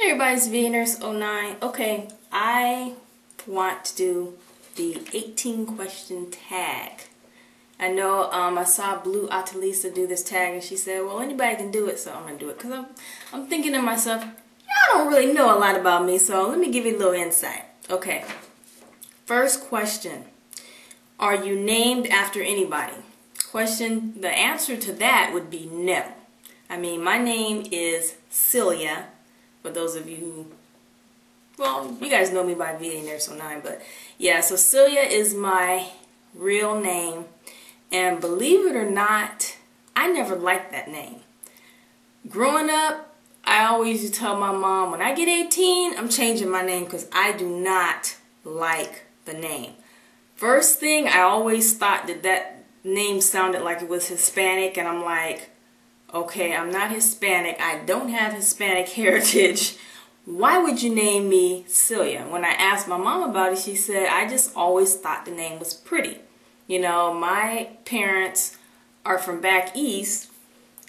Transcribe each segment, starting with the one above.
Hey everybody, it's VNurse09. Okay, I want to do the 18 question tag. I know I saw Blue Atalisa do this tag and she said, well, anybody can do it, so I'm going to do it. Because I'm thinking to myself, I don't really know a lot about me, so let me give you a little insight. Okay, first question. Are you named after anybody? The answer to that would be no. I mean, my name is Celia. For those of you who, well, you guys know me by VNurse09, but yeah, so Celia is my real name, and believe it or not, I never liked that name. Growing up, I always used to tell my mom, when I get 18, I'm changing my name because I do not like the name. First thing, I always thought that name sounded like it was Hispanic, and I'm like, okay, I'm not Hispanic. I don't have Hispanic heritage. Why would you name me Celia? When I asked my mom about it, she said, I just always thought the name was pretty. You know, my parents are from back east,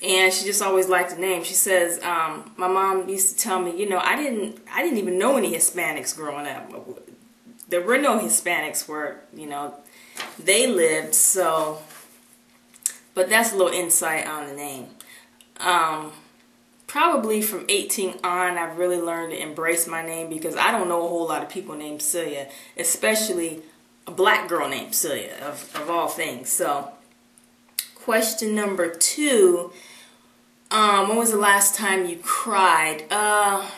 and she just always liked the name. She says, my mom used to tell me, you know, I didn't even know any Hispanics growing up. There were no Hispanics where, you know, they lived, so, but that's a little insight on the name. Probably from 18 on, I've really learned to embrace my name because I don't know a whole lot of people named Celia, especially a black girl named Celia, of all things. So, question number 2, when was the last time you cried? God.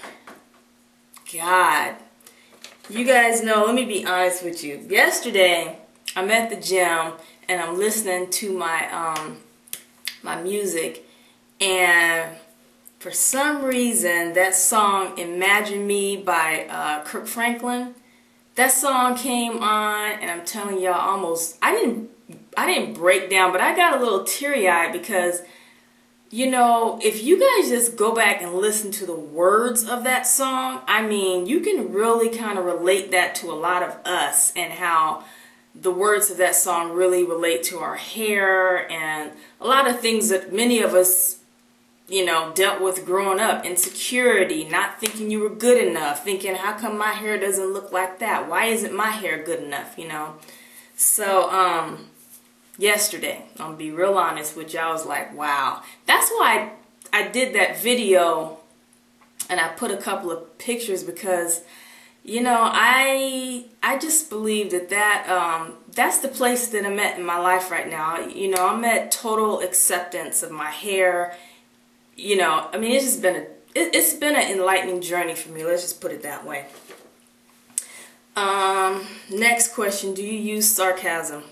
You guys know, let me be honest with you. Yesterday, I'm at the gym and I'm listening to my, my music. And for some reason, that song Imagine Me by Kirk Franklin, that song came on, and I'm telling y'all, almost, I didn't break down, but I got a little teary-eyed because, you know, if you guys just go back and listen to the words of that song, I mean, you can really kind of relate that to a lot of us and how the words of that song really relate to our hair and a lot of things that many of us, you know, dealt with growing up. Insecurity, not thinking you were good enough, thinking, how come my hair doesn't look like that? Why isn't my hair good enough, you know? So, yesterday, I'm gonna be real honest with you, I was like, wow. That's why I did that video and I put a couple of pictures because, you know, I just believe that that's the place that I'm at in my life right now. You know, I'm at total acceptance of my hair. You know, I mean, it's just been it's been an enlightening journey for me. Let's just put it that way. Next question: do you use sarcasm?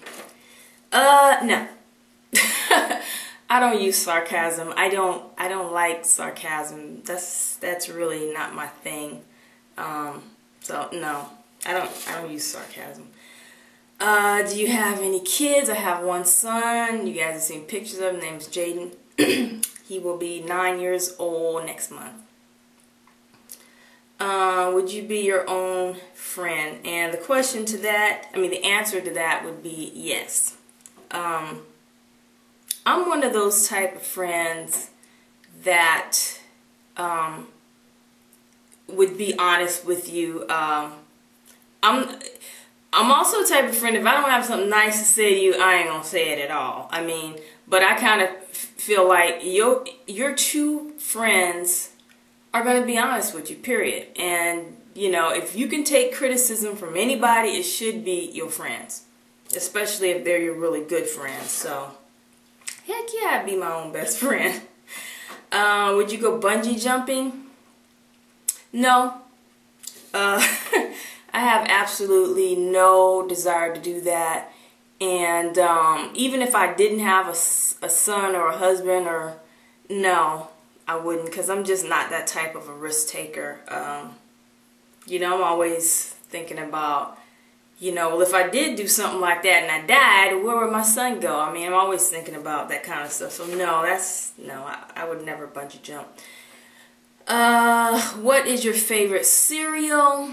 No. I don't use sarcasm. I don't like sarcasm. That's really not my thing. So no, I don't use sarcasm. Do you have any kids? I have one son. You guys have seen pictures of him. His name's Jaden. He will be 9 years old next month. Would you be your own friend? And the question to that, I mean, the answer to that would be yes. I'm one of those type of friends that would be honest with you. I'm also the type of friend, if I don't have something nice to say to you, I ain't gonna say it at all. I mean, but I kind of feel like your true friends are gonna be honest with you, period. And, you know, if you can take criticism from anybody, it should be your friends. Especially if they're your really good friends. So, heck yeah, I'd be my own best friend. Would you go bungee jumping? No. I have absolutely no desire to do that. And even if I didn't have a son or a husband, or no, I wouldn't, because I'm just not that type of a risk taker. You know, I'm always thinking about, you know, well, if I did do something like that and I died, where would my son go? I mean, I'm always thinking about that kind of stuff. So no, I would never bungee jump. What is your favorite cereal?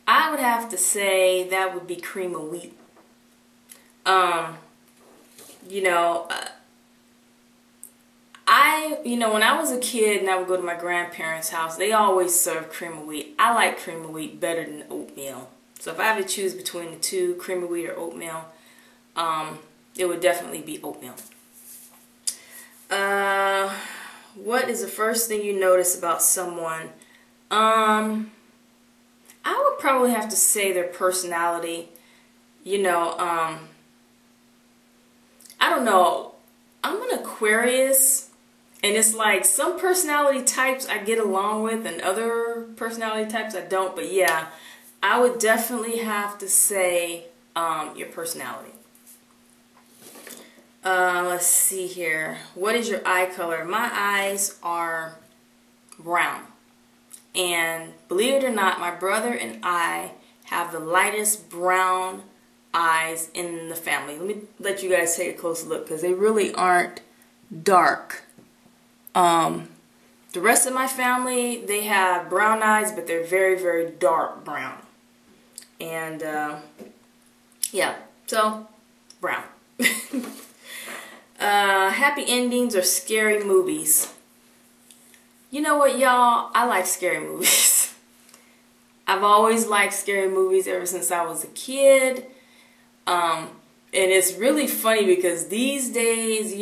I would have to say that would be Cream of Wheat. You know, I when I was a kid and I would go to my grandparents' house, they always served cream of wheat. I like cream of wheat better than oatmeal. So if I have to choose between the two, cream of wheat or oatmeal, it would definitely be oatmeal. What is the first thing you notice about someone? I would probably have to say their personality. I don't know. I'm an Aquarius, and it's like some personality types I get along with and other personality types I don't. But yeah, I would definitely have to say your personality. Let's see here. What is your eye color? My eyes are brown. And believe it or not, my brother and I have the lightest brown eyes in the family. Let me let you guys take a closer look because they really aren't dark. The rest of my family, they have brown eyes, but they're very, very dark brown. And yeah, so brown. Happy endings or scary movies? You know what, y'all? I like scary movies. I've always liked scary movies ever since I was a kid. And it's really funny because these days,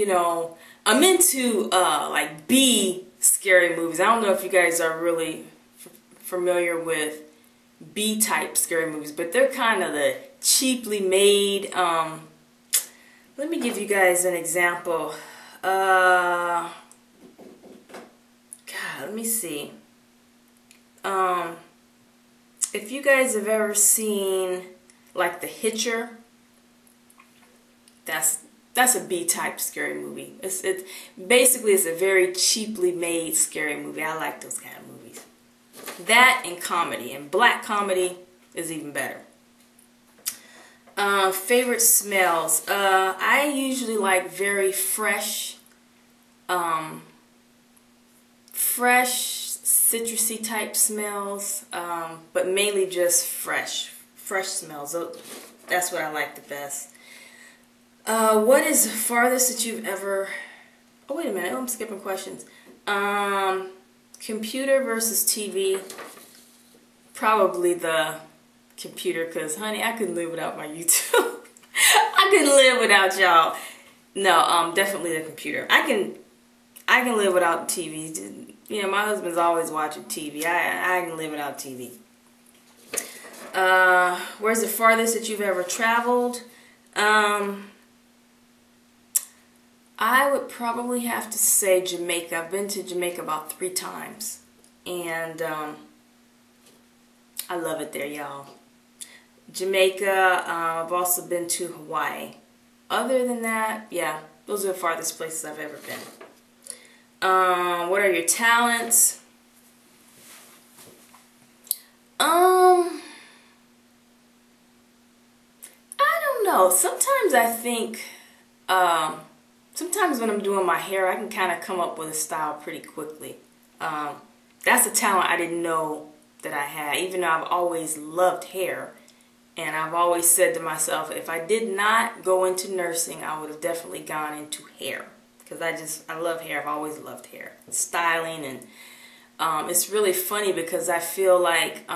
I'm into like B scary movies. I don't know if you guys are really familiar with B type scary movies, but they're kind of the cheaply made. Let me give you guys an example. God, let me see. If you guys have ever seen like The Hitcher, that's a B-type scary movie. It's basically a very cheaply made scary movie. I like those kind of movies. That and comedy, and black comedy is even better. Favorite smells. I usually like very fresh, citrusy type smells, but mainly just fresh smells. That's what I like the best. What is the farthest that you've ever... Oh, wait a minute. I'm skipping questions. Computer versus TV. Probably the computer, because, honey, I couldn't live without my YouTube. I couldn't live without y'all. No, definitely the computer. I can live without TV. My husband's always watching TV. I can live without TV. Where's the farthest that you've ever traveled? I would probably have to say Jamaica. I've been to Jamaica about 3 times. And I love it there, y'all. Jamaica, I've also been to Hawaii. Other than that, yeah, those are the farthest places I've ever been. What are your talents? I don't know. Sometimes I think, sometimes when I'm doing my hair, I can kind of come up with a style pretty quickly. That's a talent I didn't know that I had, even though I've always loved hair. And I've always said to myself, if I did not go into nursing, I would have definitely gone into hair. Because I love hair. I've always loved hair. Styling, and it's really funny because I feel like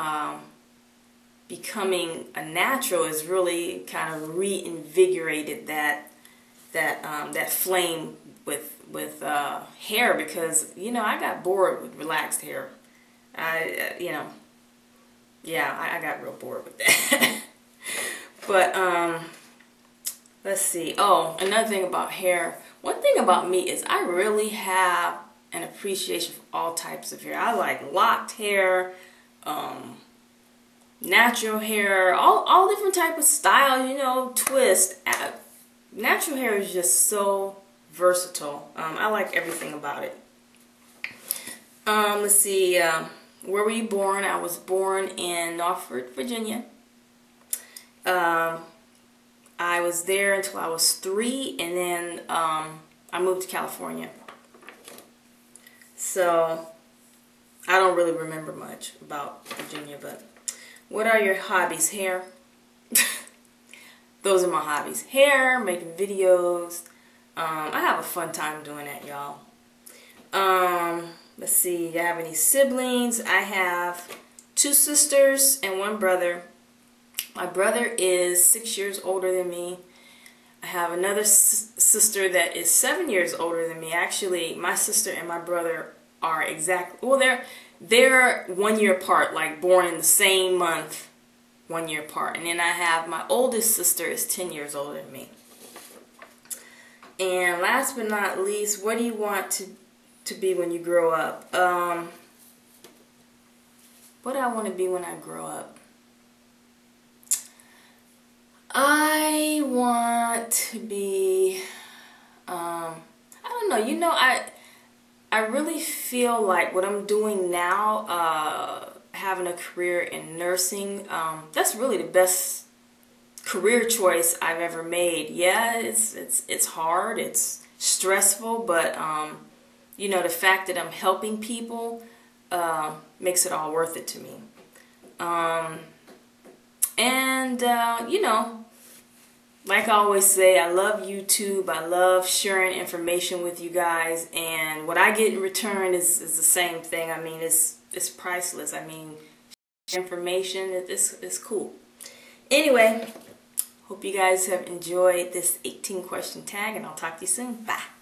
becoming a natural has really kind of reinvigorated that flame with hair, because I got bored with relaxed hair. I got real bored with that. But let's see. Oh, another thing about hair. One thing about me is I really have an appreciation for all types of hair. I like locked hair, natural hair, all different type of styles, twist. Natural hair is just so versatile. I like everything about it. Let's see. Where were you born? I was born in Norfolk, Virginia. I was there until I was 3, and then I moved to California. So I don't really remember much about Virginia, but what are your hobbies? Hair. Those are my hobbies. Hair, making videos. I have a fun time doing that, y'all. Let's see, do I have any siblings? I have 2 sisters and 1 brother. My brother is 6 years older than me. I have another sister that is 7 years older than me. Actually, my sister and my brother are they're 1 year apart, like born in the same month, 1 year apart. And then I have my oldest sister is 10 years older than me. And last but not least, what do you want to be when you grow up? What do I want to be when I grow up? I want to be, I don't know, you know, I really feel like what I'm doing now, having a career in nursing, that's really the best career choice I've ever made. Yeah, it's hard, it's stressful, but you know, the fact that I'm helping people makes it all worth it to me. You know, like I always say, I love YouTube. I love sharing information with you guys, and what I get in return is the same thing. I mean, it's priceless. I mean, information is cool. Anyway, hope you guys have enjoyed this 18 question tag, and I'll talk to you soon. Bye.